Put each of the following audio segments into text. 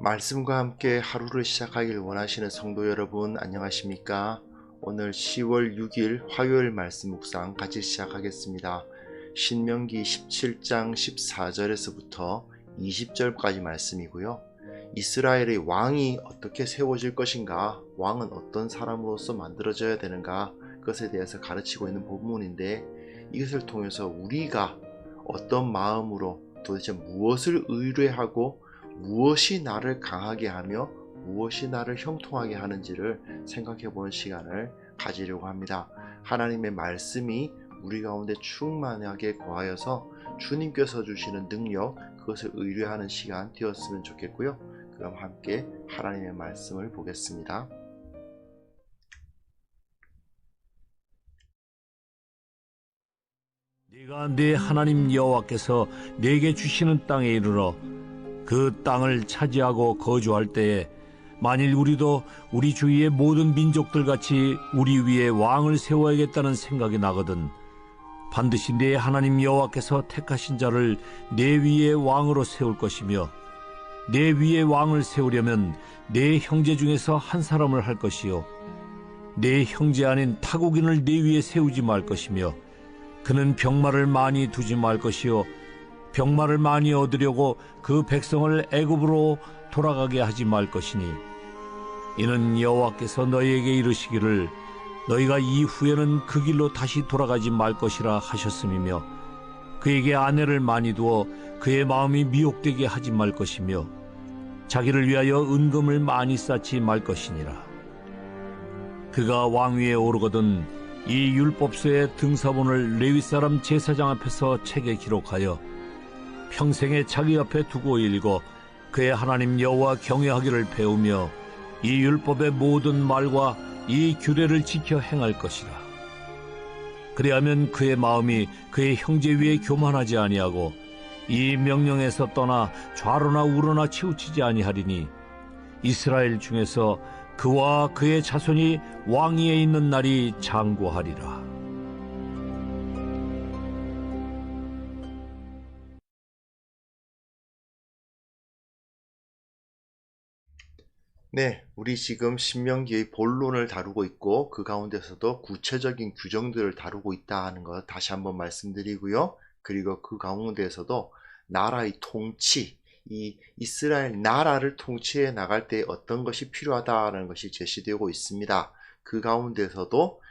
말씀과 함께 하루를 시작하길 원하시는 성도 여러분, 안녕하십니까? 오늘 10월 6일 화요일 말씀 묵상 같이 시작하겠습니다. 신명기 17장 14절에서부터 20절까지 말씀이고요. 이스라엘의 왕이 어떻게 세워질 것인가, 왕은 어떤 사람으로서 만들어져야 되는가, 그것에 대해서 가르치고 있는 본문인데, 이것을 통해서 우리가 어떤 마음으로 도대체 무엇을 의뢰하고 무엇이 나를 강하게 하며 무엇이 나를 형통하게 하는지를 생각해 보는 시간을 가지려고 합니다. 하나님의 말씀이 우리 가운데 충만하게 거하여서 주님께서 주시는 능력, 그것을 의뢰하는 시간 되었으면 좋겠고요. 그럼 함께 하나님의 말씀을 보겠습니다. 네가 네 하나님 여호와께서 네게 주시는 땅에 이르러 그 땅을 차지하고 거주할 때에 만일 우리도 우리 주위의 모든 민족들 같이 우리 위에 왕을 세워야겠다는 생각이 나거든 반드시 네 하나님 여호와께서 택하신 자를 네 위에 왕으로 세울 것이며 네 위에 왕을 세우려면 네 형제 중에서 한 사람을 할 것이요 네 형제 아닌 타국인을 네 위에 세우지 말 것이며 그는 병마를 많이 두지 말 것이요 병마를 많이 얻으려고 그 백성을 애굽으로 돌아가게 하지 말 것이니 이는 여호와께서 너희에게 이르시기를 너희가 이후에는 그 길로 다시 돌아가지 말 것이라 하셨음이며 그에게 아내를 많이 두어 그의 마음이 미혹되게 하지 말 것이며 자기를 위하여 은금을 많이 쌓지 말 것이니라. 그가 왕위에 오르거든 이 율법서의 등사본을 레위 사람 제사장 앞에서 책에 기록하여 평생에 자기 앞에 두고 읽어 그의 하나님 여호와 경외하기를 배우며 이 율법의 모든 말과 이 규례를 지켜 행할 것이라. 그리하면 그의 마음이 그의 형제 위에 교만하지 아니하고 이 명령에서 떠나 좌로나 우로나 치우치지 아니하리니 이스라엘 중에서 그와 그의 자손이 왕위에 있는 날이 장구하리라. 네, 우리 지금 신명기의 본론을 다루고 있고 그 가운데서도 구체적인 규정들을 다루고 있다 하는 것 다시 한번 말씀드리고요. 그리고 그 가운데서도 나라의 통치, 이 이스라엘 나라를 통치해 나갈 때 어떤 것이 필요하다는 것이 제시되고 있습니다. 그 가운데서도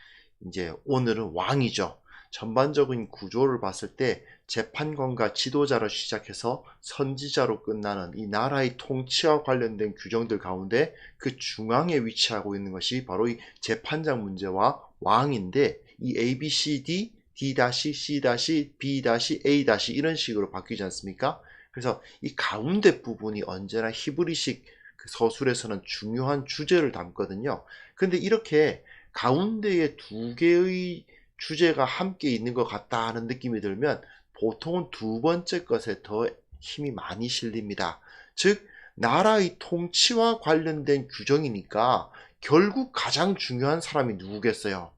이제 오늘은 왕이죠. 전반적인 구조를 봤을 때 재판관과 지도자로 시작해서 선지자로 끝나는 이 나라의 통치와 관련된 규정들 가운데 그 중앙에 위치하고 있는 것이 바로 이 재판장 문제와 왕인데, 이 A, B, C, D, D-, C-, B-, A- 이런 식으로 바뀌지 않습니까? 그래서 이 가운데 부분이 언제나 히브리식 그 서술에서는 중요한 주제를 담거든요. 근데 이렇게 가운데에 두 개의 주제가 함께 있는 것 같다 하는 느낌이 들면 보통은 두 번째 것에 더 힘이 많이 실립니다. 즉, 나라의 통치와 관련된 규정이니까 결국 가장 중요한 사람이 누구겠어요?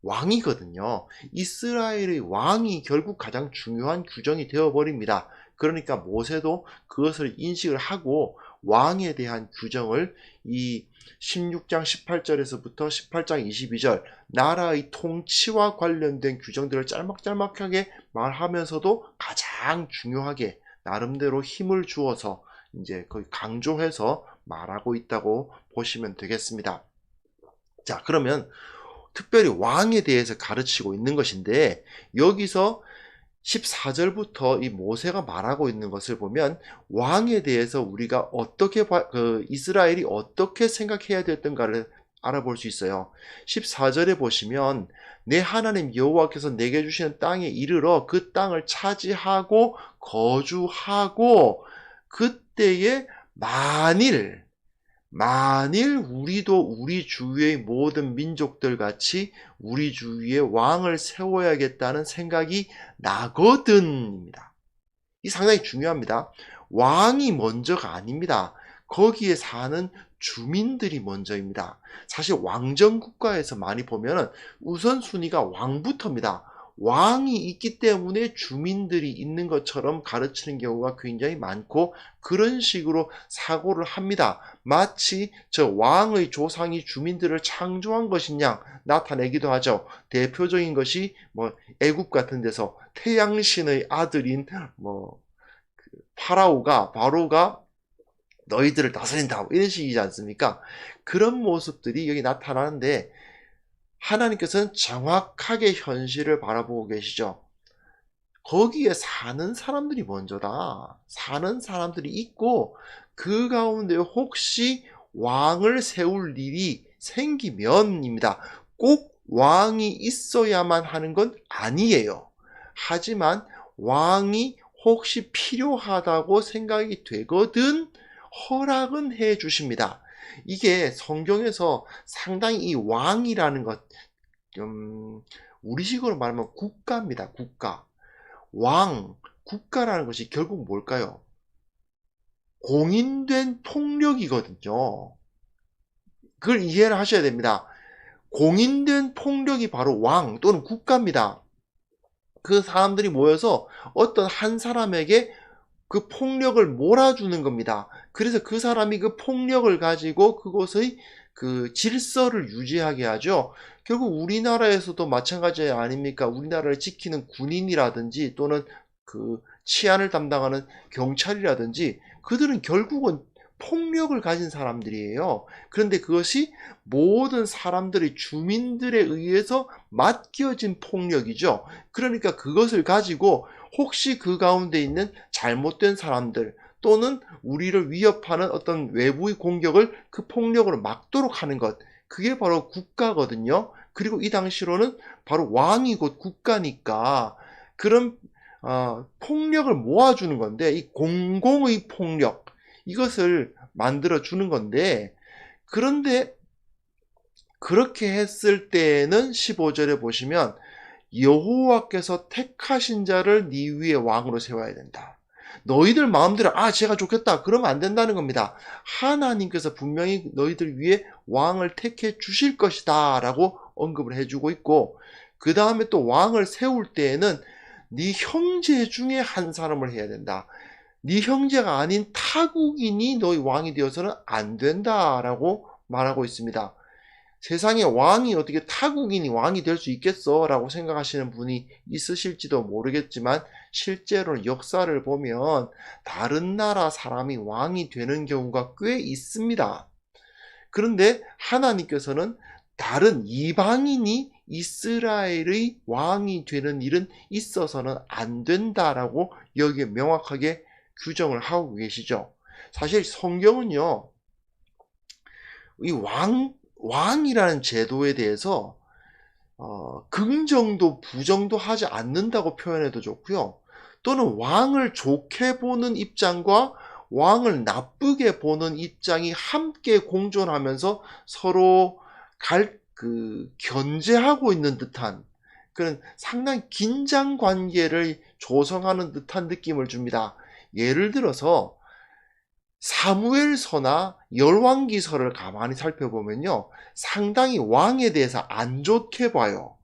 왕이거든요. 이스라엘의 왕이 결국 가장 중요한 규정이 되어버립니다. 그러니까 모세도 그것을 인식을 하고 왕에 대한 규정을 이 16장 18절에서부터 18장 22절 나라의 통치와 관련된 규정들을 짤막짤막하게 말하면서도 가장 중요하게 나름대로 힘을 주어서 이제 거의 강조해서 말하고 있다고 보시면 되겠습니다. 자, 그러면 특별히 왕에 대해서 가르치고 있는 것인데, 여기서 14절부터 이 모세가 말하고 있는 것을 보면 왕에 대해서 우리가 어떻게 이스라엘이 어떻게 생각해야 됐던가를 알아볼 수 있어요. 14절에 보시면 내 하나님 여호와께서 내게 주시는 땅에 이르러 그 땅을 차지하고 거주하고 그때에 만일 우리도 우리 주위의 모든 민족들 같이 우리 주위에 왕을 세워야겠다는 생각이 나거든입니다. 이 상당히 중요합니다. 왕이 먼저가 아닙니다. 거기에 사는 주민들이 먼저입니다. 사실 왕정 국가에서 많이 보면은 우선순위가 왕부터입니다. 왕이 있기 때문에 주민들이 있는 것처럼 가르치는 경우가 굉장히 많고 그런 식으로 사고를 합니다. 마치 저 왕의 조상이 주민들을 창조한 것이냐 나타내기도 하죠. 대표적인 것이 뭐 애굽 같은 데서 태양신의 아들인 뭐 바로가 너희들을 다스린다 이런 식이지 않습니까? 그런 모습들이 여기 나타나는데 하나님께서는 정확하게 현실을 바라보고 계시죠. 거기에 사는 사람들이 먼저다. 사는 사람들이 있고 그 가운데 혹시 왕을 세울 일이 생기면입니다. 꼭 왕이 있어야만 하는 건 아니에요. 하지만 왕이 혹시 필요하다고 생각이 되거든 허락은 해 주십니다. 이게 성경에서 상당히 이 왕이라는 것, 우리식으로 말하면 국가입니다. 국가. 국가라는 것이 결국 뭘까요? 공인된 폭력이거든요. 그걸 이해를 하셔야 됩니다. 공인된 폭력이 바로 왕 또는 국가입니다. 그 사람들이 모여서 어떤 한 사람에게 그 폭력을 몰아주는 겁니다. 그래서 그 사람이 그 폭력을 가지고 그곳의 그 질서를 유지하게 하죠. 결국 우리나라에서도 마찬가지 아닙니까? 우리나라를 지키는 군인이라든지 또는 그 치안을 담당하는 경찰이라든지 그들은 결국은 폭력을 가진 사람들이에요. 그런데 그것이 모든 사람들이 주민들에 의해서 맡겨진 폭력이죠. 그러니까 그것을 가지고 혹시 그 가운데 있는 잘못된 사람들 또는 우리를 위협하는 어떤 외부의 공격을 그 폭력으로 막도록 하는 것, 그게 바로 국가거든요. 그리고 이 당시로는 바로 왕이 곧 국가니까 그런 폭력을 모아주는 건데 이 공공의 폭력 이것을 만들어 주는 건데 그런데 그렇게 했을 때에는 15절에 보시면 여호와께서 택하신 자를 네 위에 왕으로 세워야 된다. 너희들 마음대로 제가 좋겠다 그러면 안 된다는 겁니다. 하나님께서 분명히 너희들 위에 왕을 택해 주실 것이다 라고 언급을 해주고 있고 그 다음에 또 왕을 세울 때에는 네 형제 중에 한 사람을 해야 된다. 네 형제가 아닌 타국인이 너희 왕이 되어서는 안 된다라고 말하고 있습니다. 세상에 왕이 어떻게 타국인이 왕이 될 수 있겠어? 라고 생각하시는 분이 있으실지도 모르겠지만 실제로는 역사를 보면 다른 나라 사람이 왕이 되는 경우가 꽤 있습니다. 그런데 하나님께서는 다른 이방인이 이스라엘의 왕이 되는 일은 있어서는 안 된다라고 여기에 명확하게 규정을 하고 계시죠. 사실 성경은요, 이 왕이라는 제도에 대해서 긍정도 부정도 하지 않는다고 표현해도 좋고요. 또는 왕을 좋게 보는 입장과 왕을 나쁘게 보는 입장이 함께 공존하면서 서로 견제하고 있는 듯한 그런 상당히 긴장 관계를 조성하는 듯한 느낌을 줍니다. 예를 들어서 사무엘서나 열왕기서를 가만히 살펴보면요. 상당히 왕에 대해서 안 좋게 봐요.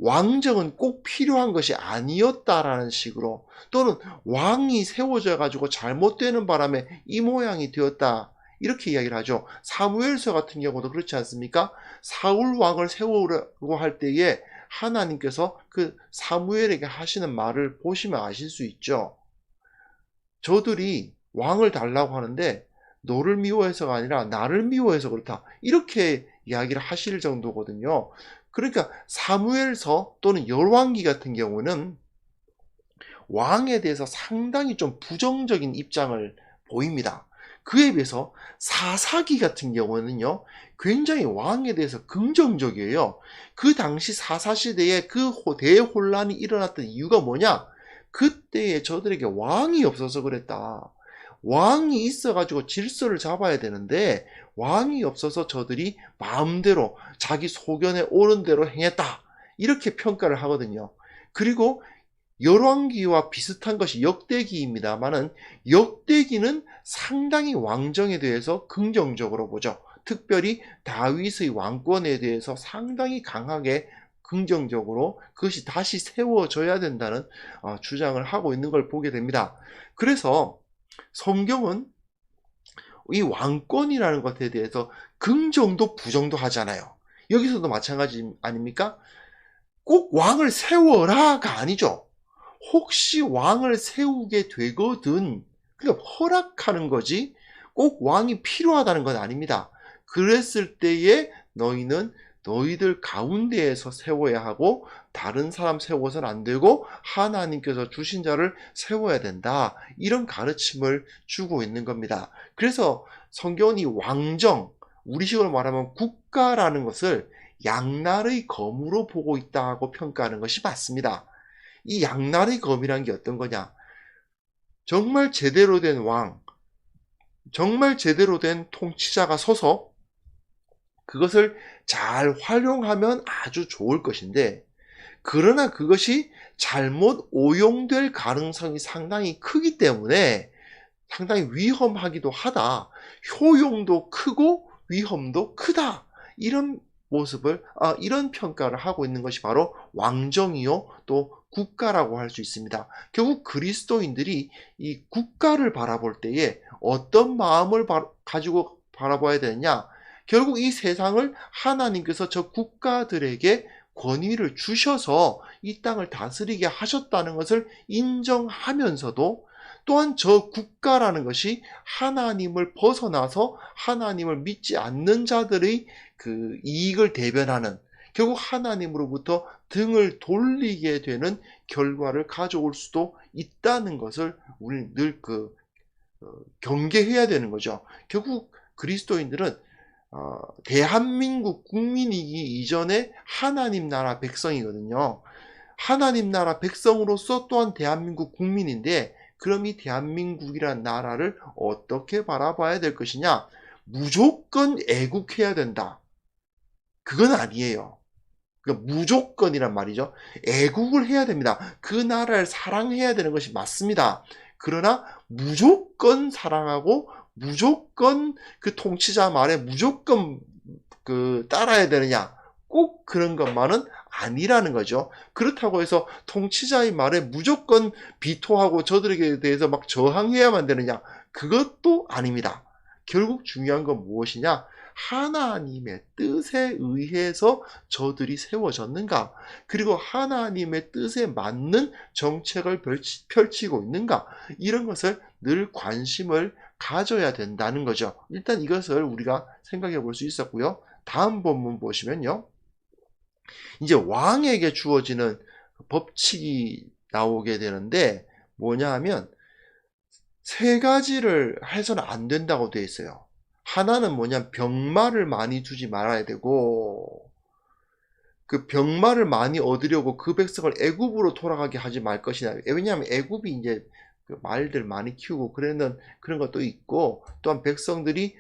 왕정은 꼭 필요한 것이 아니었다라는 식으로 또는 왕이 세워져 가지고 잘못되는 바람에 이 모양이 되었다. 이렇게 이야기를 하죠. 사무엘서 같은 경우도 그렇지 않습니까? 사울 왕을 세우려고 할 때에 하나님께서 그 사무엘에게 하시는 말을 보시면 아실 수 있죠. 저들이 왕을 달라고 하는데 너를 미워해서가 아니라 나를 미워해서 그렇다. 이렇게 이야기를 하실 정도거든요. 그러니까 사무엘서 또는 열왕기 같은 경우는 왕에 대해서 상당히 좀 부정적인 입장을 보입니다. 그에 비해서 사사기 같은 경우는요, 굉장히 왕에 대해서 긍정적이에요. 그 당시 사사시대에 그 대혼란이 일어났던 이유가 뭐냐? 그때에 저들에게 왕이 없어서 그랬다. 왕이 있어가지고 질서를 잡아야 되는데 왕이 없어서 저들이 마음대로 자기 소견에 옳은 대로 행했다. 이렇게 평가를 하거든요. 그리고 열왕기와 비슷한 것이 역대기입니다만은 역대기는 상당히 왕정에 대해서 긍정적으로 보죠. 특별히 다윗의 왕권에 대해서 상당히 강하게 긍정적으로 그것이 다시 세워져야 된다는 주장을 하고 있는 걸 보게 됩니다. 그래서 성경은 이 왕권이라는 것에 대해서 긍정도 부정도 하잖아요. 여기서도 마찬가지 아닙니까? 꼭 왕을 세워라가 아니죠. 혹시 왕을 세우게 되거든, 그러니까 허락하는 거지 꼭 왕이 필요하다는 건 아닙니다. 그랬을 때에 너희는 너희들 가운데에서 세워야 하고 다른 사람 세워서는 안 되고 하나님께서 주신 자를 세워야 된다, 이런 가르침을 주고 있는 겁니다. 그래서 성경이 왕정, 우리식으로 말하면 국가라는 것을 양날의 검으로 보고 있다고 평가하는 것이 맞습니다. 이 양날의 검이란 게 어떤 거냐? 정말 제대로 된 왕, 정말 제대로 된 통치자가 서서 그것을 잘 활용하면 아주 좋을 것인데, 그러나 그것이 잘못 오용될 가능성이 상당히 크기 때문에 상당히 위험하기도 하다. 효용도 크고 위험도 크다. 이런 모습을, 이런 평가를 하고 있는 것이 바로 왕정이요 또 국가라고 할 수 있습니다. 결국 그리스도인들이 이 국가를 바라볼 때에 어떤 마음을 가지고 바라봐야 되느냐? 결국 이 세상을 하나님께서 저 국가들에게 권위를 주셔서 이 땅을 다스리게 하셨다는 것을 인정하면서도, 또한 저 국가라는 것이 하나님을 벗어나서 하나님을 믿지 않는 자들의 그 이익을 대변하는, 결국 하나님으로부터 등을 돌리게 되는 결과를 가져올 수도 있다는 것을 우리는 늘 경계해야 되는 거죠. 결국 그리스도인들은 대한민국 국민이기 이전에 하나님 나라 백성이거든요. 하나님 나라 백성으로서 또한 대한민국 국민인데, 그럼 이 대한민국이라는 나라를 어떻게 바라봐야 될 것이냐? 무조건 애국해야 된다, 그건 아니에요. 그러니까 무조건이란 말이죠. 애국을 해야 됩니다. 그 나라를 사랑해야 되는 것이 맞습니다. 그러나 무조건 사랑하고 무조건 그 통치자 말에 무조건 따라야 되느냐? 꼭 그런 것만은 아니라는 거죠. 그렇다고 해서 통치자의 말에 무조건 비토하고 저들에게 대해서 막 저항해야만 되느냐? 그것도 아닙니다. 결국 중요한 건 무엇이냐? 하나님의 뜻에 의해서 저들이 세워졌는가? 그리고 하나님의 뜻에 맞는 정책을 펼치고 있는가? 이런 것을 늘 관심을 가져야 된다는 거죠. 일단 이것을 우리가 생각해 볼 수 있었고요. 다음 본문 보시면요. 이제 왕에게 주어지는 법칙이 나오게 되는데, 뭐냐 하면 세 가지를 해서는 안 된다고 되어 있어요. 하나는 뭐냐면 병마를 많이 두지 말아야 되고, 그 병마를 많이 얻으려고 그 백성을 애굽으로 돌아가게 하지 말 것이냐. 왜냐하면 애굽이 이제 그 말들 많이 키우고 그런 것도 있고, 또한 백성들이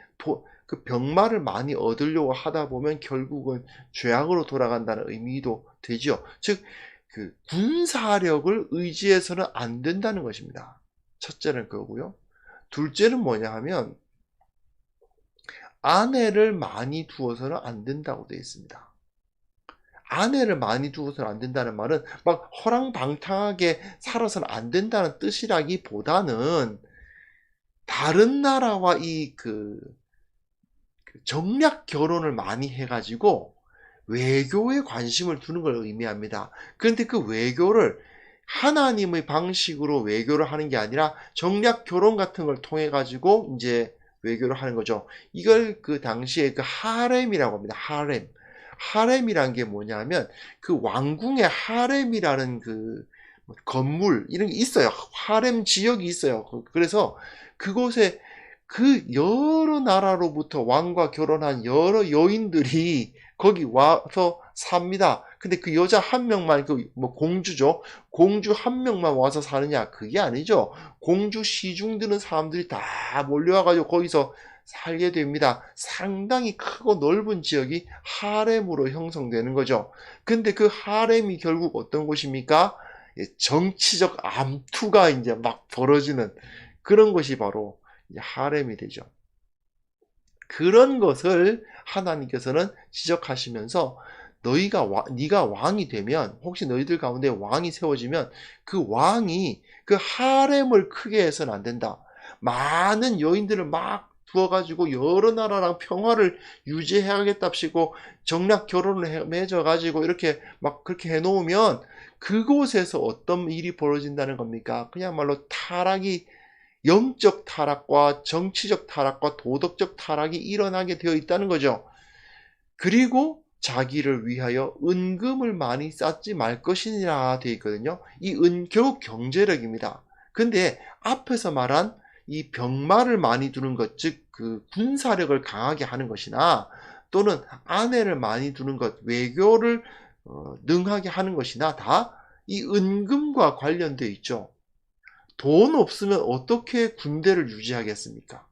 그 병마를 많이 얻으려고 하다 보면 결국은 죄악으로 돌아간다는 의미도 되죠. 즉, 그 군사력을 의지해서는 안 된다는 것입니다. 첫째는 그거고요. 둘째는 뭐냐 하면 아내를 많이 두어서는 안 된다고 되어 있습니다. 아내를 많이 두어서는 안 된다는 말은 막 허랑방탕하게 살아서는 안 된다는 뜻이라기보다는 다른 나라와 정략 결혼을 많이 해가지고 외교에 관심을 두는 걸 의미합니다. 그런데 그 외교를 하나님의 방식으로 외교를 하는 게 아니라 정략 결혼 같은 걸 통해 가지고 이제 외교를 하는 거죠. 이걸 그 당시에 그 하렘이라고 합니다. 하렘이란 게 뭐냐면 그 왕궁의 하렘이라는 그 건물 이런 게 있어요. 하렘 지역이 있어요. 그래서 그곳에 그 여러 나라로부터 왕과 결혼한 여러 여인들이 거기 와서 삽니다. 근데 그 여자 한 명만, 공주죠. 공주 한 명만 와서 사느냐? 그게 아니죠. 공주 시중 드는 사람들이 다 몰려와가지고 거기서 살게 됩니다. 상당히 크고 넓은 지역이 하렘으로 형성되는 거죠. 근데 그 하렘이 결국 어떤 곳입니까? 정치적 암투가 이제 막 벌어지는 그런 것이 바로 하렘이 되죠. 그런 것을 하나님께서는 지적하시면서 네가 왕이 되면, 혹시 너희들 가운데 왕이 세워지면 그 왕이 그 하렘을 크게 해서는 안 된다. 많은 여인들을 막 부어가지고 여러 나라랑 평화를 유지해야겠답시고 정략 결혼을 맺어가지고 이렇게 막 그렇게 해놓으면 그곳에서 어떤 일이 벌어진다는 겁니까? 그야말로 타락이, 영적 타락과 정치적 타락과 도덕적 타락이 일어나게 되어 있다는 거죠. 그리고 자기를 위하여 은금을 많이 쌓지 말 것이니라 되어 있거든요. 결국 경제력입니다. 근데 앞에서 말한 이 병마를 많이 두는 것, 즉 그 군사력을 강하게 하는 것이나 또는 아내를 많이 두는 것, 외교를 능하게 하는 것이나 다 이 은금과 관련되어 있죠. 돈 없으면 어떻게 군대를 유지하겠습니까?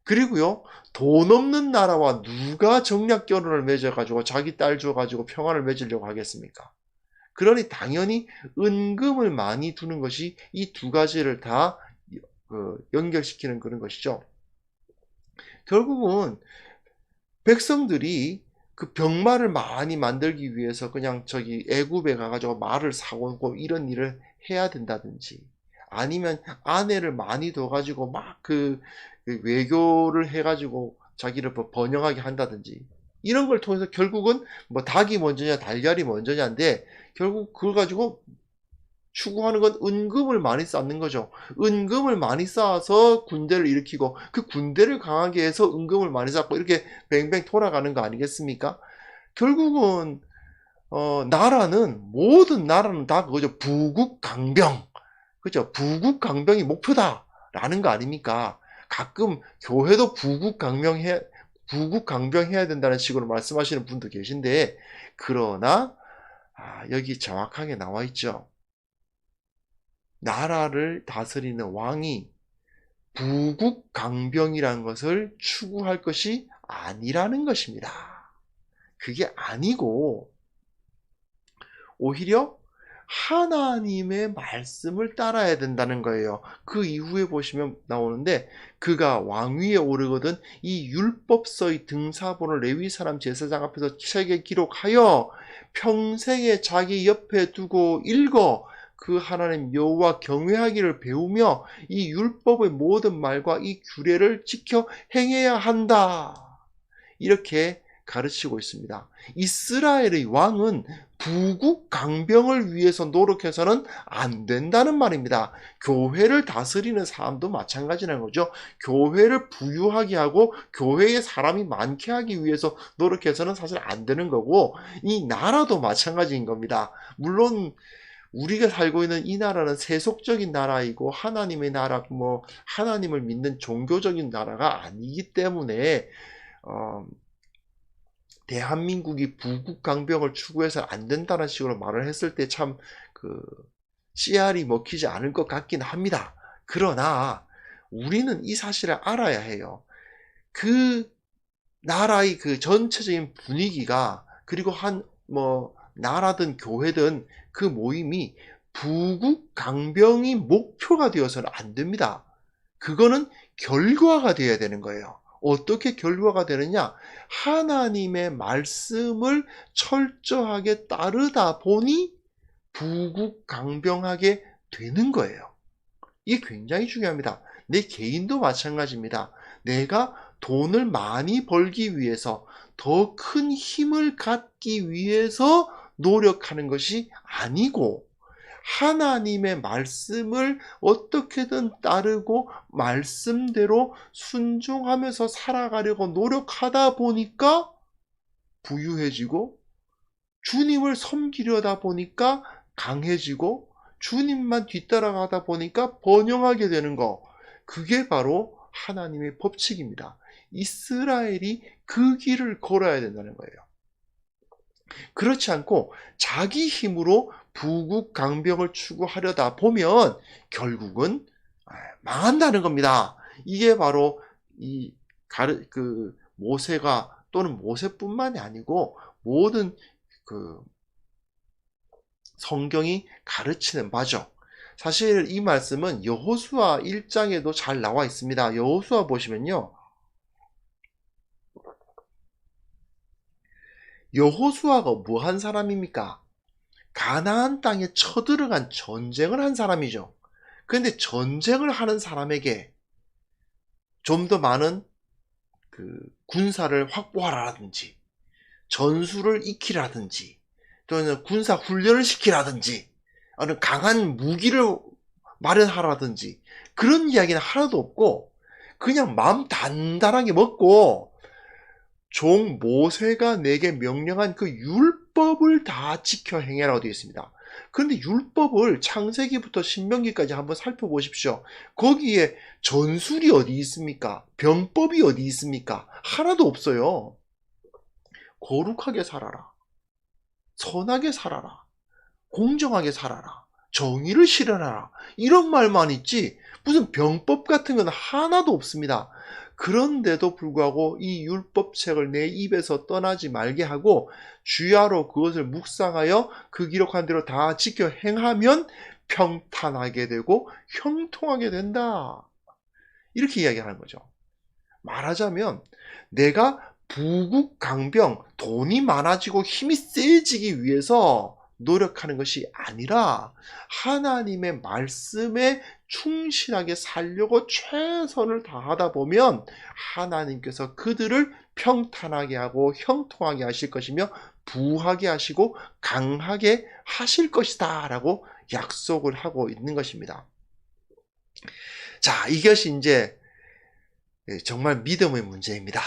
그리고요, 돈 없는 나라와 누가 정략 결혼을 맺어가지고 자기 딸 줘가지고 평화를 맺으려고 하겠습니까? 그러니 당연히 은금을 많이 두는 것이 이 두 가지를 다 연결시키는 그런 것이죠. 결국은 백성들이 그 병마를 많이 만들기 위해서 그냥 저기 애굽에 가가지고 말을 사고 오고 이런 일을 해야 된다든지, 아니면 아내를 많이 둬가지고 막 그 외교를 해가지고 자기를 번영하게 한다든지, 이런 걸 통해서 결국은 뭐 닭이 먼저냐 달걀이 먼저냐인데, 결국 그걸 가지고 추구하는 건 은금을 많이 쌓는 거죠. 은금을 많이 쌓아서 군대를 일으키고 그 군대를 강하게 해서 은금을 많이 쌓고 이렇게 뱅뱅 돌아가는 거 아니겠습니까? 결국은 모든 나라는 다 그거죠. 부국강병. 그죠? 부국강병이 목표다라는 거 아닙니까? 가끔 교회도 부국강병해야 된다는 식으로 말씀하시는 분도 계신데, 그러나 여기 정확하게 나와 있죠. 나라를 다스리는 왕이 부국강병이라는 것을 추구할 것이 아니라는 것입니다. 그게 아니고 오히려 하나님의 말씀을 따라야 된다는 거예요. 그 이후에 보시면 나오는데, 그가 왕위에 오르거든 이 율법서의 등사본을 레위 사람 제사장 앞에서 책에 기록하여 평생에 자기 옆에 두고 읽어 그 하나님 여호와 경외하기를 배우며 이 율법의 모든 말과 이 규례를 지켜 행해야 한다. 이렇게 가르치고 있습니다. 이스라엘의 왕은 부국강병을 위해서 노력해서는 안 된다는 말입니다. 교회를 다스리는 사람도 마찬가지라는 거죠. 교회를 부유하게 하고 교회에 사람이 많게 하기 위해서 노력해서는 사실 안 되는 거고, 이 나라도 마찬가지인 겁니다. 물론 우리가 살고 있는 이 나라는 세속적인 나라이고 하나님의 나라, 하나님을 믿는 종교적인 나라가 아니기 때문에 대한민국이 부국강병을 추구해서 안 된다는 식으로 말을 했을 때 참 씨알이 먹히지 않을 것 같긴 합니다. 그러나 우리는 이 사실을 알아야 해요. 그 나라의 그 전체적인 분위기가, 그리고 나라든 교회든 그 모임이 부국강병이 목표가 되어서는 안 됩니다. 그거는 결과가 되어야 되는 거예요. 어떻게 결과가 되느냐? 하나님의 말씀을 철저하게 따르다 보니 부국강병하게 되는 거예요. 이게 굉장히 중요합니다. 내 개인도 마찬가지입니다. 내가 돈을 많이 벌기 위해서, 더 큰 힘을 갖기 위해서 노력하는 것이 아니고, 하나님의 말씀을 어떻게든 따르고 말씀대로 순종하면서 살아가려고 노력하다 보니까 부유해지고, 주님을 섬기려다 보니까 강해지고, 주님만 뒤따라가다 보니까 번영하게 되는 거, 그게 바로 하나님의 법칙입니다. 이스라엘이 그 길을 걸어야 된다는 거예요. 그렇지 않고 자기 힘으로 부국강병을 추구하려다 보면 결국은 망한다는 겁니다. 이게 바로 모세가, 또는 모세뿐만이 아니고 모든 성경이 가르치는 바죠. 사실 이 말씀은 여호수아 1장에도 잘 나와 있습니다. 여호수아 보시면요, 여호수아가 뭐 한 사람입니까? 가나안 땅에 쳐들어간 전쟁을 한 사람이죠. 그런데 전쟁을 하는 사람에게 좀 더 많은 군사를 확보하라든지 전술을 익히라든지 또는 군사 훈련을 시키라든지 아니면 강한 무기를 마련하라든지 그런 이야기는 하나도 없고 그냥 마음 단단하게 먹고 종 모세가 내게 명령한 그 율법을 다 지켜 행해라고 되어 있습니다. 그런데 율법을 창세기부터 신명기까지 한번 살펴보십시오. 거기에 전술이 어디 있습니까? 병법이 어디 있습니까? 하나도 없어요. 거룩하게 살아라. 선하게 살아라. 공정하게 살아라. 정의를 실현하라. 이런 말만 있지 무슨 병법 같은 건 하나도 없습니다. 그런데도 불구하고 이 율법책을 내 입에서 떠나지 말게 하고 주야로 그것을 묵상하여 그 기록한 대로 다 지켜 행하면 평탄하게 되고 형통하게 된다. 이렇게 이야기하는 거죠. 말하자면 내가 부국 강병, 돈이 많아지고 힘이 세지기 위해서 노력하는 것이 아니라 하나님의 말씀에 충실하게 살려고 최선을 다하다 보면 하나님께서 그들을 평탄하게 하고 형통하게 하실 것이며 부하게 하시고 강하게 하실 것이다 라고 약속을 하고 있는 것입니다. 자, 이것이 이제 정말 믿음의 문제입니다.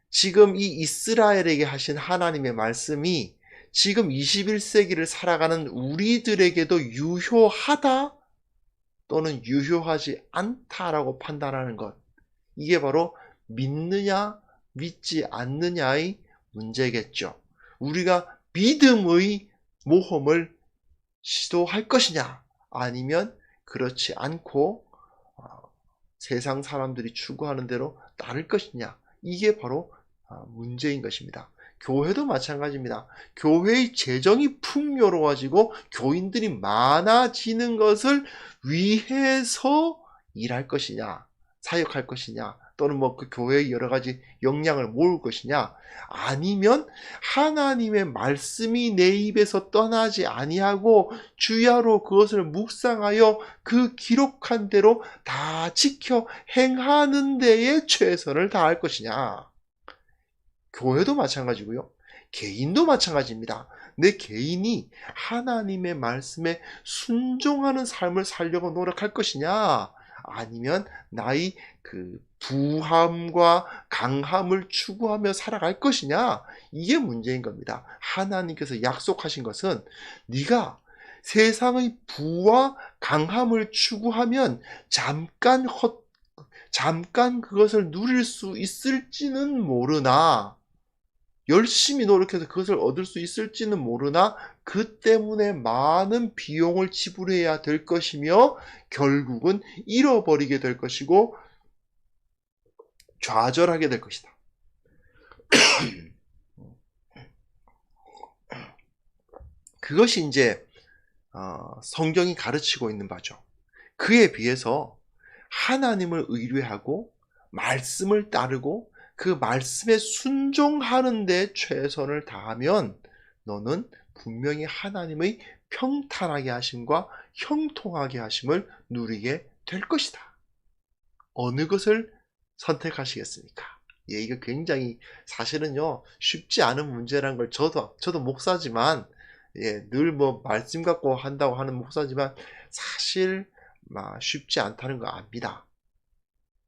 지금 이 이스라엘에게 하신 하나님의 말씀이 지금 21세기를 살아가는 우리들에게도 유효하다 또는 유효하지 않다라고 판단하는 것. 이게 바로 믿느냐 믿지 않느냐의 문제겠죠. 우리가 믿음의 모험을 시도할 것이냐 아니면 그렇지 않고 세상 사람들이 추구하는 대로 따를 것이냐. 이게 바로 문제인 것입니다. 교회도 마찬가지입니다. 교회의 재정이 풍요로워지고 교인들이 많아지는 것을 위해서 일할 것이냐, 사역할 것이냐, 또는 그 교회의 여러 가지 역량을 모을 것이냐, 아니면 하나님의 말씀이 내 입에서 떠나지 아니하고 주야로 그것을 묵상하여 그 기록한 대로 다 지켜 행하는 데에 최선을 다할 것이냐. 교회도 마찬가지고요. 개인도 마찬가지입니다. 내 개인이 하나님의 말씀에 순종하는 삶을 살려고 노력할 것이냐 아니면 나의 부함과 강함을 추구하며 살아갈 것이냐 이게 문제인 겁니다. 하나님께서 약속하신 것은 네가 세상의 부와 강함을 추구하면 잠깐 그것을 누릴 수 있을지는 모르나 열심히 노력해서 그것을 얻을 수 있을지는 모르나 그 때문에 많은 비용을 지불해야 될 것이며 결국은 잃어버리게 될 것이고 좌절하게 될 것이다. 그것이 이제 성경이 가르치고 있는 바죠. 그에 비해서 하나님을 의뢰하고 말씀을 따르고 그 말씀에 순종하는 데 최선을 다하면 너는 분명히 하나님의 평탄하게 하심과 형통하게 하심을 누리게 될 것이다. 어느 것을 선택하시겠습니까? 예, 이거 굉장히 사실은요 쉽지 않은 문제라는 걸 저도 목사지만 늘 말씀 갖고 한다고 하는 목사지만 사실 쉽지 않다는 거 압니다.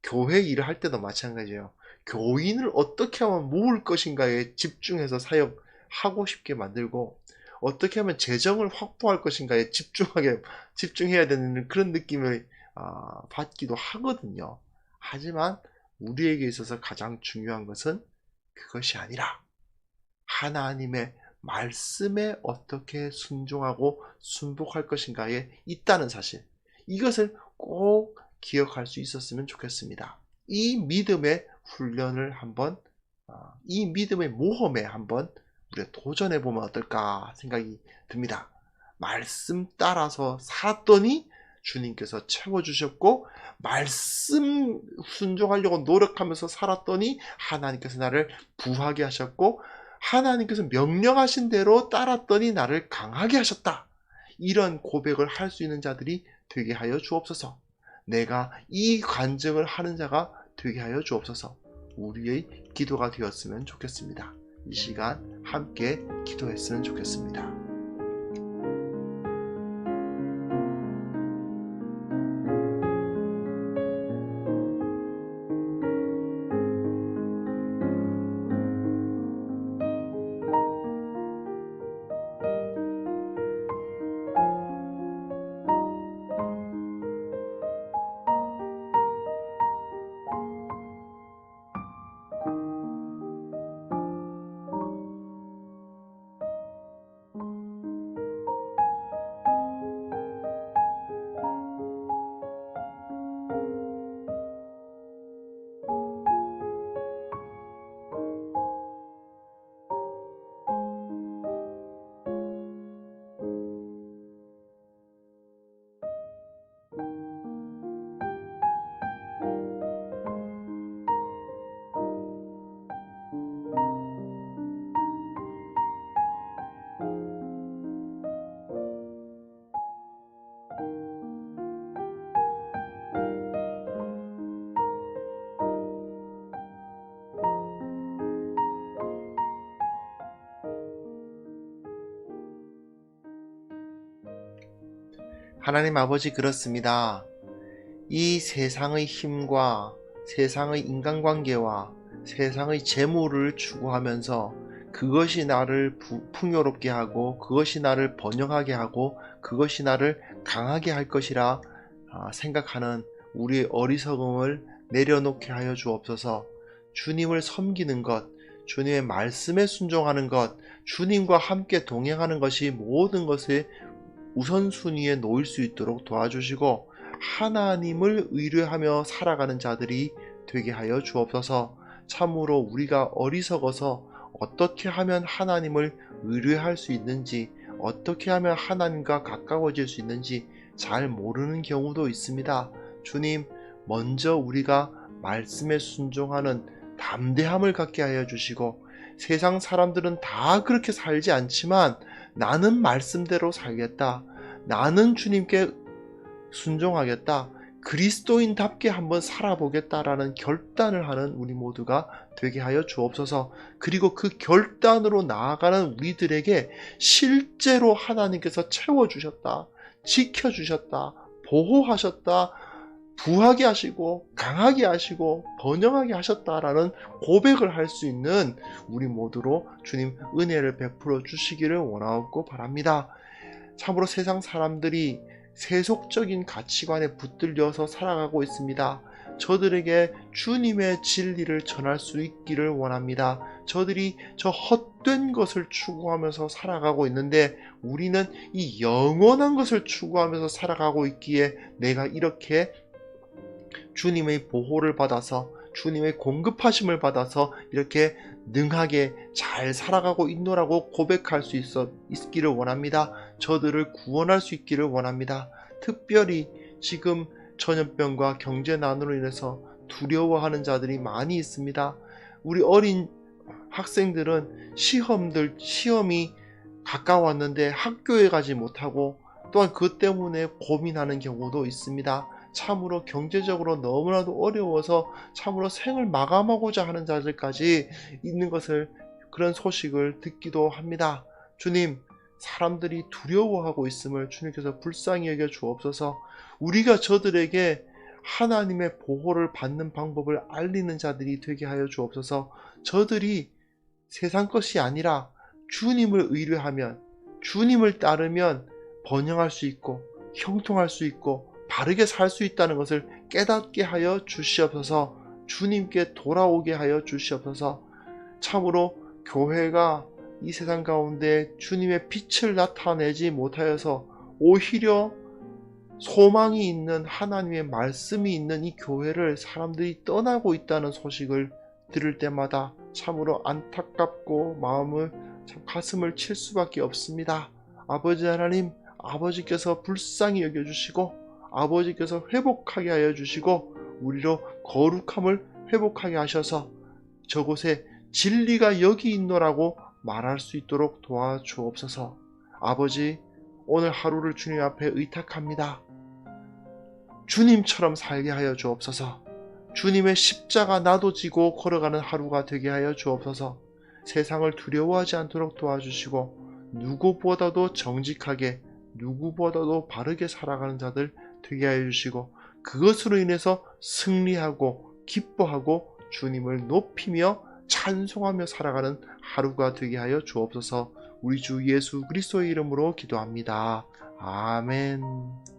교회 일을 할 때도 마찬가지예요. 교인을 어떻게 하면 모을 것인가에 집중해서 사역하고 싶게 만들고 어떻게 하면 재정을 확보할 것인가에 집중해야 되는 그런 느낌을 받기도 하거든요. 하지만 우리에게 있어서 가장 중요한 것은 그것이 아니라 하나님의 말씀에 어떻게 순종하고 순복할 것인가에 있다는 사실, 이것을 꼭 기억할 수 있었으면 좋겠습니다. 이 믿음의 훈련을 한번, 이 믿음의 모험에 한번 우리가 도전해보면 어떨까 생각이 듭니다. 말씀 따라서 살았더니 주님께서 채워주셨고, 말씀 순종하려고 노력하면서 살았더니 하나님께서 나를 부하게 하셨고, 하나님께서 명령하신 대로 따랐더니 나를 강하게 하셨다. 이런 고백을 할 수 있는 자들이 되게 하여 주옵소서. 내가 이 간증을 하는 자가 되게 하여 주옵소서. 우리의 기도가 되었으면 좋겠습니다. 이 시간 함께 기도했으면 좋겠습니다. 하나님 아버지, 그렇습니다. 이 세상의 힘과 세상의 인간관계와 세상의 재물을 추구하면서 그것이 나를 풍요롭게 하고 그것이 나를 번영하게 하고 그것이 나를 강하게 할 것이라 생각하는 우리의 어리석음을 내려놓게 하여 주옵소서. 주님을 섬기는 것, 주님의 말씀에 순종하는 것, 주님과 함께 동행하는 것이 모든 것의 우선순위에 놓일 수 있도록 도와주시고 하나님을 의뢰하며 살아가는 자들이 되게 하여 주옵소서. 참으로 우리가 어리석어서 어떻게 하면 하나님을 의뢰할 수 있는지, 어떻게 하면 하나님과 가까워질 수 있는지 잘 모르는 경우도 있습니다. 주님, 먼저 우리가 말씀에 순종하는 담대함을 갖게 하여 주시고, 세상 사람들은 다 그렇게 살지 않지만 나는 말씀대로 살겠다, 나는 주님께 순종하겠다, 그리스도인답게 한번 살아보겠다라는 결단을 하는 우리 모두가 되게 하여 주옵소서. 그리고 그 결단으로 나아가는 우리들에게 실제로 하나님께서 채워주셨다, 지켜주셨다, 보호하셨다, 부하게 하시고 강하게 하시고 번영하게 하셨다라는 고백을 할 수 있는 우리 모두로 주님 은혜를 베풀어 주시기를 원하옵고 바랍니다. 참으로 세상 사람들이 세속적인 가치관에 붙들려서 살아가고 있습니다. 저들에게 주님의 진리를 전할 수 있기를 원합니다. 저들이 저 헛된 것을 추구하면서 살아가고 있는데 우리는 이 영원한 것을 추구하면서 살아가고 있기에 내가 이렇게 주님의 보호를 받아서 주님의 공급하심을 받아서 이렇게 능하게 잘 살아가고 있노라고 고백할 수 있기를 원합니다. 저들을 구원할 수 있기를 원합니다. 특별히 지금 전염병과 경제난으로 인해서 두려워하는 자들이 많이 있습니다. 우리 어린 학생들은 시험이 가까웠는데 학교에 가지 못하고 또한 그 때문에 고민하는 경우도 있습니다. 참으로 경제적으로 너무나도 어려워서 참으로 생을 마감하고자 하는 자들까지 있는 것을, 그런 소식을 듣기도 합니다. 주님, 사람들이 두려워하고 있음을 주님께서 불쌍히 여겨 주옵소서. 우리가 저들에게 하나님의 보호를 받는 방법을 알리는 자들이 되게 하여 주옵소서. 저들이 세상 것이 아니라 주님을 의뢰하면, 주님을 따르면 번영할 수 있고 형통할 수 있고 바르게 살 수 있다는 것을 깨닫게 하여 주시옵소서. 주님께 돌아오게 하여 주시옵소서. 참으로 교회가 이 세상 가운데 주님의 빛을 나타내지 못하여서 오히려 소망이 있는 하나님의 말씀이 있는 이 교회를 사람들이 떠나고 있다는 소식을 들을 때마다 참으로 안타깝고 가슴을 칠 수밖에 없습니다. 아버지 하나님, 아버지께서 불쌍히 여겨주시고 아버지께서 회복하게 하여 주시고 우리로 거룩함을 회복하게 하셔서 저곳에 진리가 여기 있노라고 말할 수 있도록 도와주옵소서. 아버지, 오늘 하루를 주님 앞에 의탁합니다. 주님처럼 살게 하여 주옵소서. 주님의 십자가 나도 지고 걸어가는 하루가 되게 하여 주옵소서. 세상을 두려워하지 않도록 도와주시고 누구보다도 정직하게, 누구보다도 바르게 살아가는 자들 되게 하여 주시고 그것으로 인해서 승리하고 기뻐하고 주님을 높이며 찬송하며 살아가는 하루가 되게 하여 주옵소서. 우리 주 예수 그리스도의 이름으로 기도합니다. 아멘.